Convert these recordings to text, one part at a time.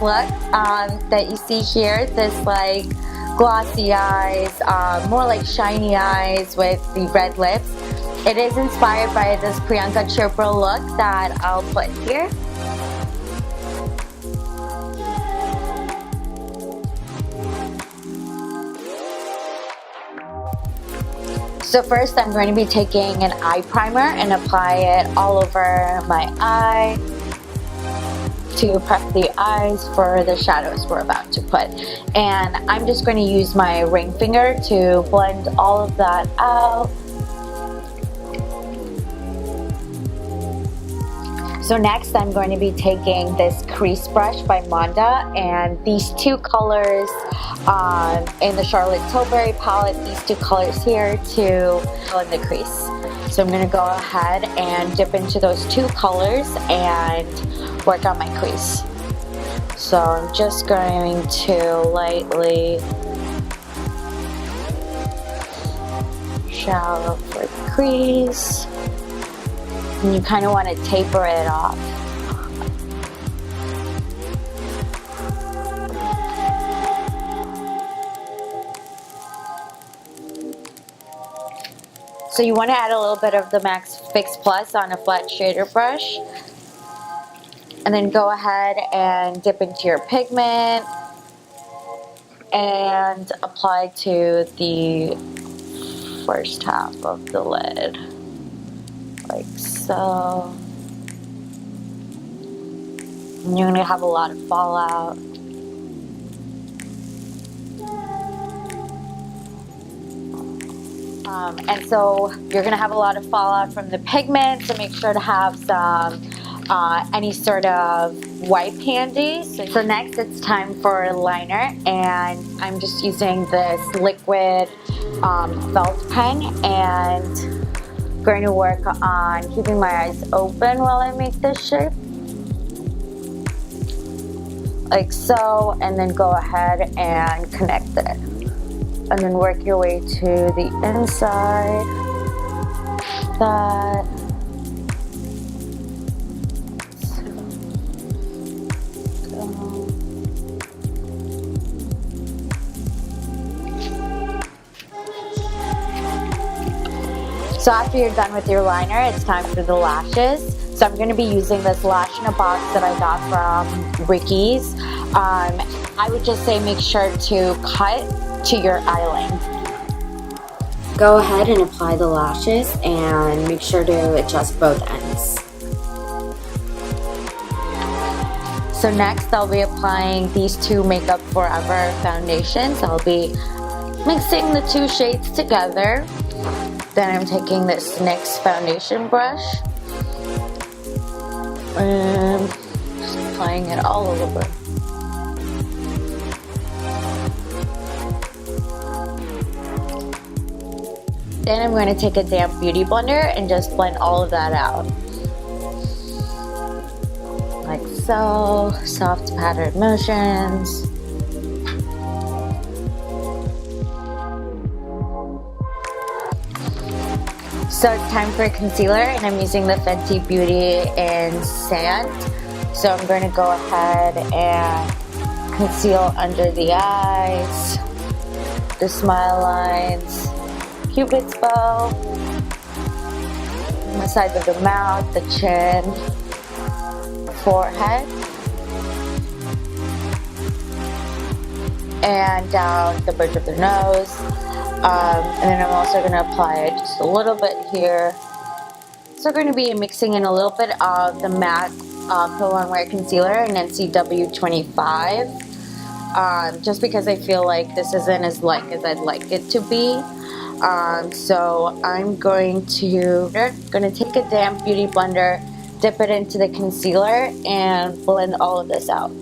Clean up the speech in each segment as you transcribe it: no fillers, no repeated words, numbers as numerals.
look that you see here, this like glossy eyes, more like shiny eyes with the red lips. It is inspired by this Priyanka Chopra look that I'll put here. So first I'm going to be taking an eye primer and apply it all over my eye to prep the eyes for the shadows we're about to put. And I'm just going to use my ring finger to blend all of that out. So next I'm going to be taking this crease brush by Monda, and these two colors in the Charlotte Tilbury palette, these two colors here to fill in the crease. So I'm going to go ahead and dip into those two colors and work on my crease. So I'm just going to lightly shallow for the crease. And you kind of want to taper it off. So you want to add a little bit of the Max Fix Plus on a flat shader brush. And then go ahead and dip into your pigment and apply to the first half of the lid. Like so. And you're gonna have a lot of fallout. And so you're gonna have a lot of fallout from the pigment, so make sure to have some any sort of wipe handy. So next it's time for liner, and I'm just using this liquid felt pen and going to work on keeping my eyes open while I make this shape. Like so, and then go ahead and connect it. And then work your way to the inside. That. So after you're done with your liner, it's time for the lashes. So I'm going to be using this lash in a box that I got from Ricky's. I would just say make sure to cut to your eye length. Go ahead and apply the lashes and make sure to adjust both ends. So next I'll be applying these two Makeup Forever foundations. I'll be mixing the two shades together. Then I'm taking this NYX foundation brush and just applying it all over. Then I'm going to take a damp beauty blender and just blend all of that out. Like so, soft patterned motions. So it's time for a concealer, and I'm using the Fenty Beauty in Sand. So I'm going to go ahead and conceal under the eyes, the smile lines, Cupid's bow, the sides of the mouth, the chin, forehead, and down the bridge of the nose. And then I'm also going to apply it just a little bit here. So we're going to be mixing in a little bit of the MAC Pro On Wear Concealer in NCW 25. Just because I feel like this isn't as light as I'd like it to be. So I'm going to take a damp beauty blender, dip it into the concealer, and blend all of this out.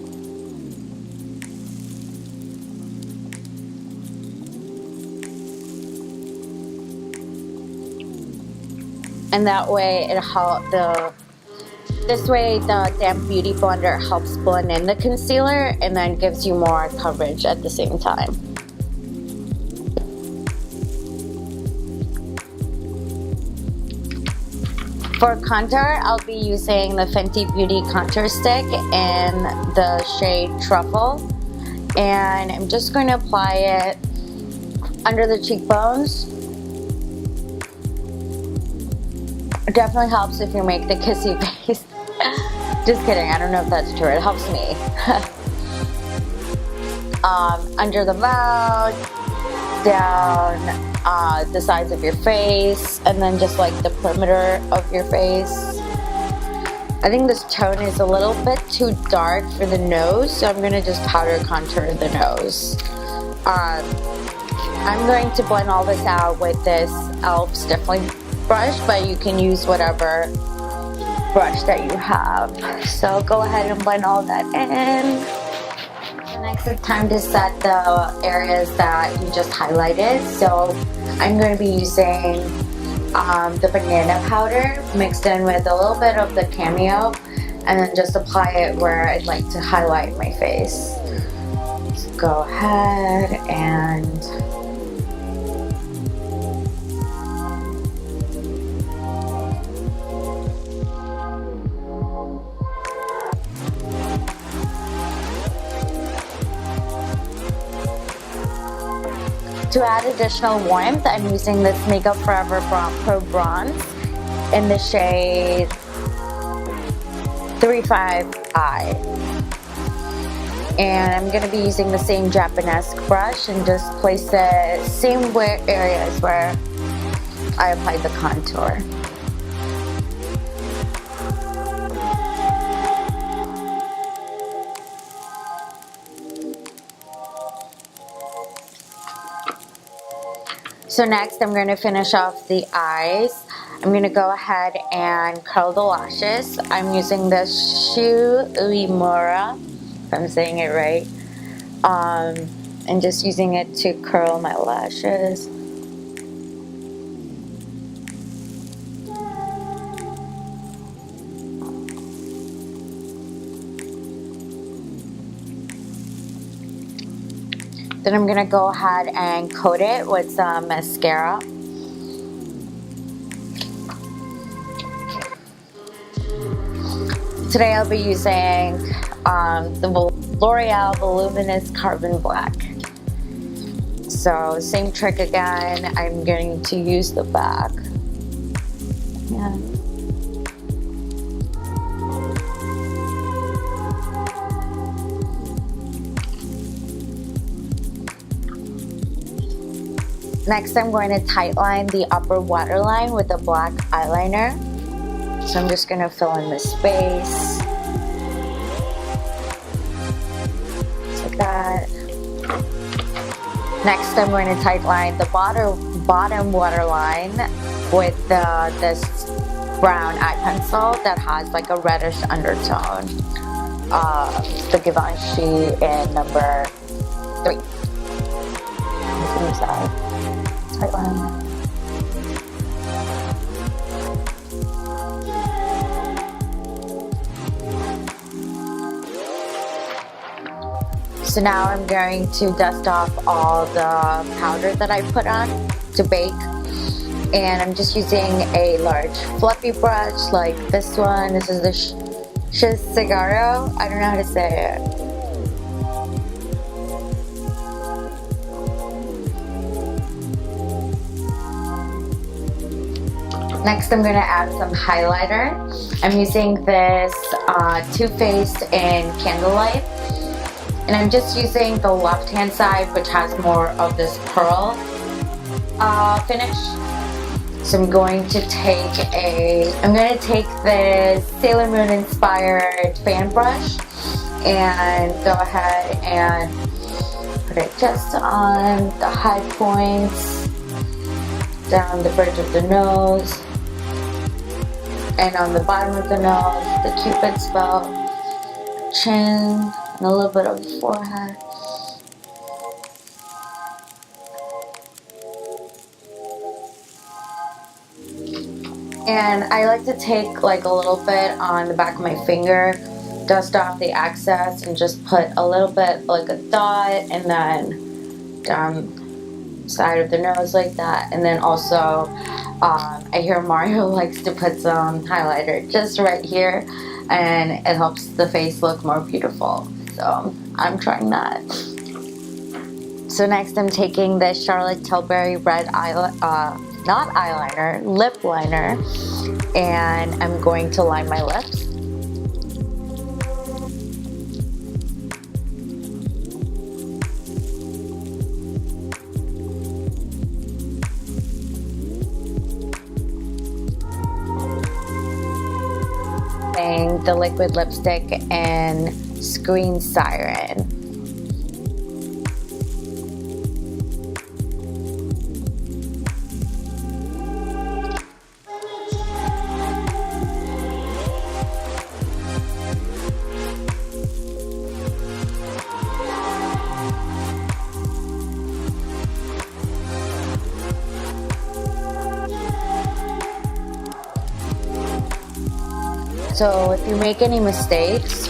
And that way this way the damp beauty blender helps blend in the concealer and then gives you more coverage at the same time. For contour, I'll be using the Fenty Beauty contour stick in the shade Truffle, and I'm just going to apply it under the cheekbones. It definitely helps if you make the kissy face. Just kidding, I don't know if that's true, it helps me. Under the mouth, down the sides of your face, and then just like the perimeter of your face. I think this tone is a little bit too dark for the nose, so I'm gonna just powder contour the nose. I'm going to blend all this out with this e.l.f. Stippling brush, but you can use whatever brush that you have. So go ahead and blend all that in. Next, it's time to set the areas that you just highlighted. So I'm going to be using the banana powder mixed in with a little bit of the cameo, and then just apply it where I'd like to highlight my face. So go ahead and to add additional warmth, I'm using this Makeup Forever Pro Bronze in the shade 35i. And I'm going to be using the same Japonesque brush and just place it same areas where I applied the contour. So next I'm going to finish off the eyes. I'm going to go ahead and curl the lashes. I'm using the Shu Uemura, if I'm saying it right, and just using it to curl my lashes. Then I'm going to go ahead and coat it with some mascara. Today I'll be using the L'Oreal Voluminous Carbon Black. So same trick again, I'm going to use the back. Yeah. Next, I'm going to tightline the upper waterline with a black eyeliner. So I'm just going to fill in the space. Just like that. Next, I'm going to tightline the bottom waterline with this brown eye pencil that has like a reddish undertone. The Givenchy in number 3. Use that. Tightline. So now I'm going to dust off all the powder that I put on to bake, and I'm just using a large fluffy brush like this one. This is the Che Sguardo. I don't know how to say it. Next, I'm going to add some highlighter. I'm using this Too Faced in Candlelight. And I'm just using the left-hand side, which has more of this pearl finish. So I'm going to take this Sailor Moon inspired fan brush and go ahead and put it just on the high points, down the bridge of the nose, and on the bottom of the nose, the cupid's bow, chin, and a little bit of the forehead. And I like to take like a little bit on the back of my finger, dust off the excess, and just put a little bit like a dot, and then down side of the nose like that. And then also I hear Mario likes to put some highlighter just right here, and it helps the face look more beautiful. So I'm trying that. So next I'm taking this Charlotte Tilbury red not eyeliner, lip liner, and I'm going to line my lips. The liquid lipstick in Screen Siren. So if you make any mistakes,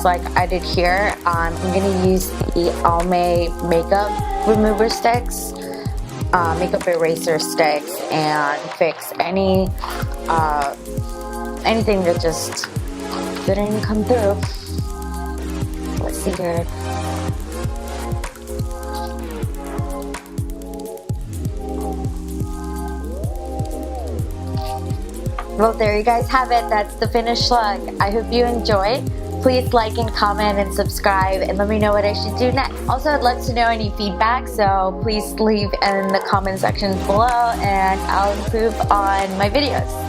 like I did here, I'm gonna use the Almay makeup remover sticks, makeup eraser sticks, and fix anything that just didn't come through. Let's see here. Well, there you guys have it. That's the finished look. I hope you enjoyed. Please like and comment and subscribe and let me know what I should do next. Also, I'd love to know any feedback, so please leave in the comment section below and I'll improve on my videos.